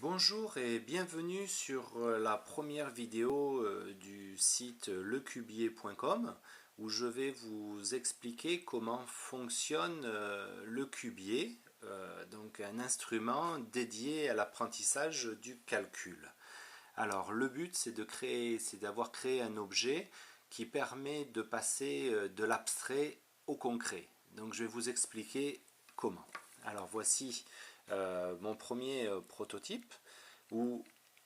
Bonjour et bienvenue sur la première vidéo du site lecubier.com où je vais vous expliquer comment fonctionne le cubier, donc un instrument dédié à l'apprentissage du calcul. Alors le but c'est d'avoir créé un objet qui permet de passer de l'abstrait au concret. Donc je vais vous expliquer comment. Alors voici mon premier prototype où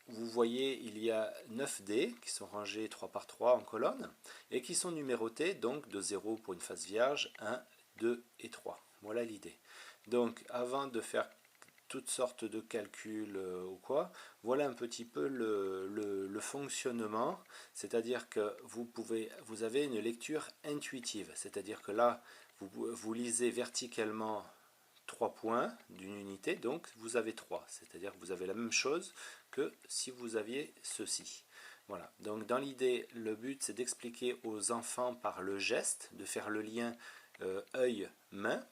vous voyez il y a 9 dés qui sont rangés 3 par 3 en colonne et qui sont numérotés donc de 0 pour une face vierge, 1, 2 et 3. Voilà l'idée. Donc avant de faire toutes sortes de calculs ou quoi, voilà un petit peu le fonctionnement, c'est-à-dire que vous avez une lecture intuitive, c'est-à-dire que là vous lisez verticalement 3 points d'une unité, donc vous avez 3, c'est-à-dire que vous avez la même chose que si vous aviez ceci. Voilà, donc dans l'idée, le but c'est d'expliquer aux enfants par le geste, de faire le lien œil-main,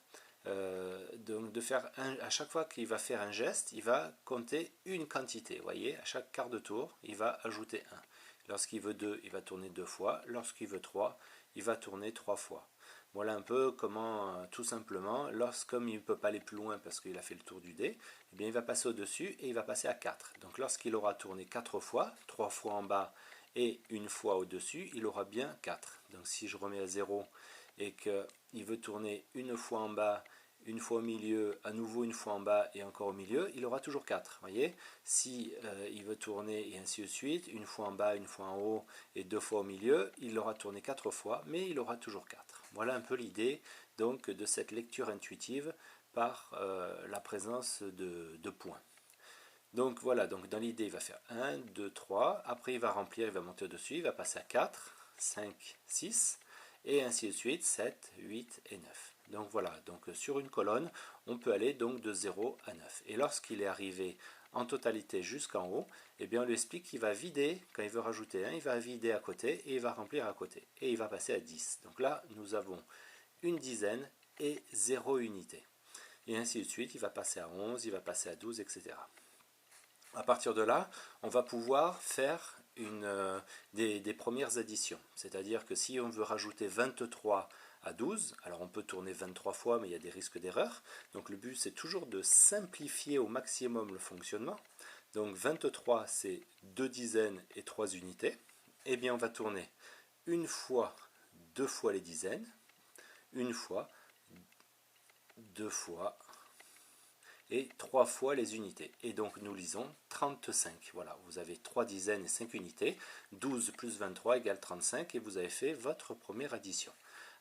donc de faire à chaque fois qu'il va faire un geste, il va compter une quantité, vous voyez, à chaque quart de tour, il va ajouter 1. Lorsqu'il veut 2, il va tourner 2 fois, lorsqu'il veut 3, il va tourner 3 fois. Voilà un peu comment, tout simplement, comme il ne peut pas aller plus loin parce qu'il a fait le tour du dé, eh bien, il va passer au-dessus et il va passer à 4. Donc lorsqu'il aura tourné 4 fois, 3 fois en bas et une fois au-dessus, il aura bien 4. Donc si je remets à 0 et qu'il veut tourner une fois en bas, une fois au milieu, à nouveau une fois en bas et encore au milieu, il aura toujours 4. Voyez, si il veut tourner et ainsi de suite, une fois en bas, une fois en haut et 2 fois au milieu, il aura tourné 4 fois, mais il aura toujours 4. Voilà un peu l'idée donc de cette lecture intuitive par la présence de points. Donc voilà, donc dans l'idée, il va faire 1, 2, 3, après il va remplir, il va monter au-dessus, il va passer à 4, 5, 6, et ainsi de suite, 7, 8 et 9. Donc voilà, donc sur une colonne, on peut aller donc de 0 à 9. Et lorsqu'il est arrivé en totalité jusqu'en haut, eh bien on lui explique qu'il va vider, quand il veut rajouter 1, il va vider à côté et il va remplir à côté. Et il va passer à 10. Donc là, nous avons une dizaine et 0 unité. Et ainsi de suite, il va passer à 11, il va passer à 12, etc. À partir de là, on va pouvoir faire des premières additions. C'est-à-dire que si on veut rajouter 23 à 12, alors on peut tourner 23 fois, mais il y a des risques d'erreur. Donc le but, c'est toujours de simplifier au maximum le fonctionnement. Donc 23, c'est 2 dizaines et 3 unités. Eh bien, on va tourner une fois, 2 fois les dizaines, une fois, 2 fois, et 3 fois les unités. Et donc nous lisons 35. Voilà, vous avez 3 dizaines et 5 unités. 12 plus 23 égale 35 et vous avez fait votre première addition.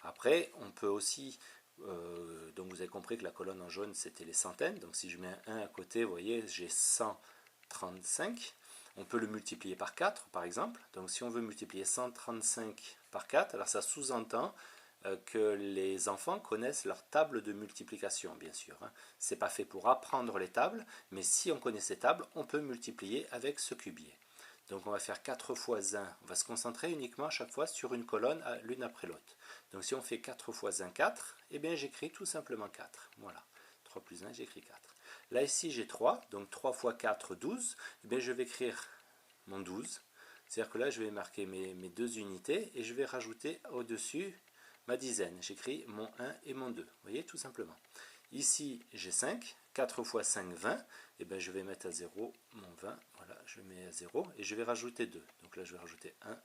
Après, on peut aussi, donc vous avez compris que la colonne en jaune c'était les centaines. Donc si je mets un 1 à côté, vous voyez, j'ai 135. On peut le multiplier par 4 par exemple. Donc si on veut multiplier 135 par 4, alors ça sous-entend que les enfants connaissent leur table de multiplication, bien sûr. Ce n'est pas fait pour apprendre les tables, mais si on connaît ces tables, on peut multiplier avec ce cubier. Donc on va faire 4 fois 1, on va se concentrer uniquement à chaque fois sur une colonne l'une après l'autre. Donc si on fait 4 fois 1, 4, eh bien j'écris tout simplement 4. Voilà, 3 plus 1, j'écris 4. Là ici j'ai 3, donc 3 fois 4, 12. Eh bien je vais écrire mon 12. C'est-à-dire que là je vais marquer mes deux unités et je vais rajouter au-dessus ma dizaine. J'écris mon 1 et mon 2. Vous voyez, tout simplement. Ici, j'ai 5. 4 fois 5, 20. Et bien, je vais mettre à 0 mon 20. Voilà, je mets à 0. Et je vais rajouter 2. Donc là, je vais rajouter 1. Et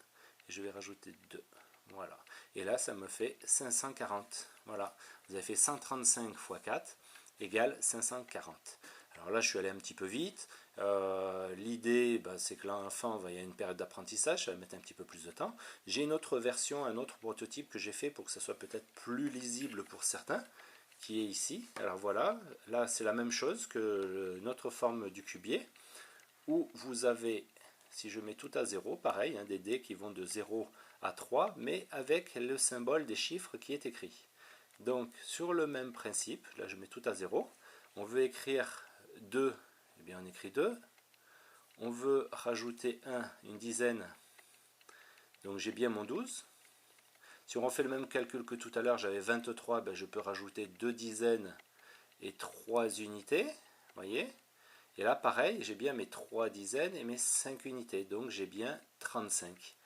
je vais rajouter 2. Voilà. Et là, ça me fait 540. Voilà. Vous avez fait 135 fois 4 égale 540. Alors là, je suis allé un petit peu vite. L'idée, c'est que l'enfant, il y a une période d'apprentissage, ça va mettre un petit peu plus de temps. J'ai une autre version, un autre prototype que j'ai fait pour que ça soit peut-être plus lisible pour certains, qui est ici. Alors voilà, là c'est la même chose que notre forme du cubier, où vous avez, si je mets tout à 0, pareil, des dés qui vont de 0 à 3, mais avec le symbole des chiffres qui est écrit. Donc sur le même principe, là je mets tout à 0, on veut écrire 2, eh bien on écrit 2. On veut rajouter 1, une dizaine, donc j'ai bien mon 12. Si on refait le même calcul que tout à l'heure, j'avais 23, je peux rajouter 2 dizaines et 3 unités, voyez. Et là, pareil, j'ai bien mes 3 dizaines et mes 5 unités. Donc j'ai bien 35.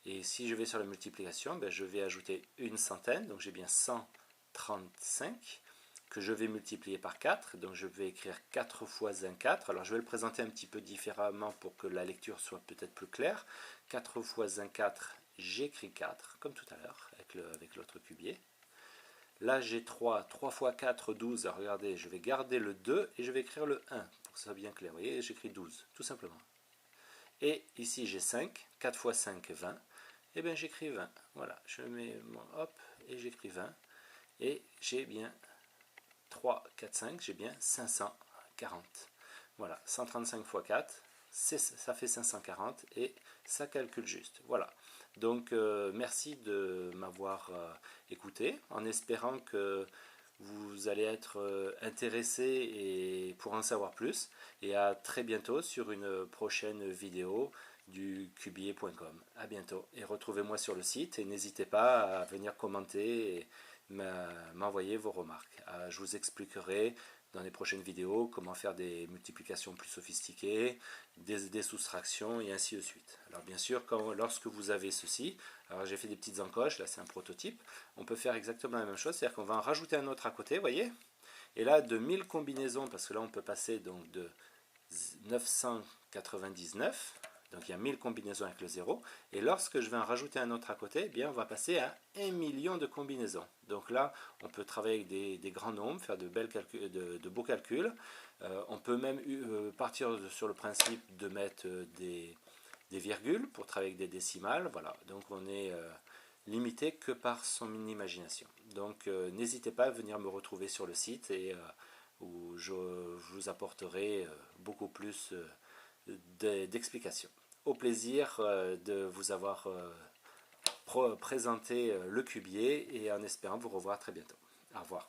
Et si je vais sur la multiplication, ben, je vais ajouter une centaine. Donc j'ai bien 135 que je vais multiplier par 4. Donc je vais écrire 4 fois un 4. Alors je vais le présenter un petit peu différemment pour que la lecture soit peut-être plus claire. 4 fois un 4, j'écris 4, comme tout à l'heure, avec l'autre cubier. Là j'ai 3, 3 fois 4, 12. Alors, regardez, je vais garder le 2 et je vais écrire le 1, pour que ce soit bien clair. Vous voyez, j'écris 12, tout simplement. Et ici j'ai 5, 4 fois 5, 20. Et bien j'écris 20. Voilà, je mets mon hop et j'écris 20. Et j'ai bien 3, 4, 5, j'ai bien 540. Voilà, 135 fois 4, ça fait 540 et ça calcule juste. Voilà. Donc merci de m'avoir écouté, en espérant que vous allez être intéressé et pour en savoir plus. Et à très bientôt sur une prochaine vidéo du cubier.com. À bientôt et retrouvez-moi sur le site et n'hésitez pas à venir commenter et m'envoyer vos remarques. Je vous expliquerai dans les prochaines vidéos comment faire des multiplications plus sophistiquées, des soustractions et ainsi de suite. Alors bien sûr, lorsque vous avez ceci, alors j'ai fait des petites encoches, là c'est un prototype, on peut faire exactement la même chose, c'est-à-dire qu'on va en rajouter un autre à côté, vous voyez, et là de 1000 combinaisons, parce que là on peut passer donc de 999, donc il y a 1000 combinaisons avec le 0, et lorsque je vais en rajouter un autre à côté, eh bien on va passer à 1 million de combinaisons. Donc là, on peut travailler avec des grands nombres, faire de beaux calculs. On peut même partir sur le principe de mettre des virgules pour travailler avec des décimales. Voilà, donc on est limité que par son imagination. Donc n'hésitez pas à venir me retrouver sur le site et où je vous apporterai beaucoup plus d'explications. Au plaisir de vous avoir présenté le cubier et en espérant vous revoir très bientôt. Au revoir.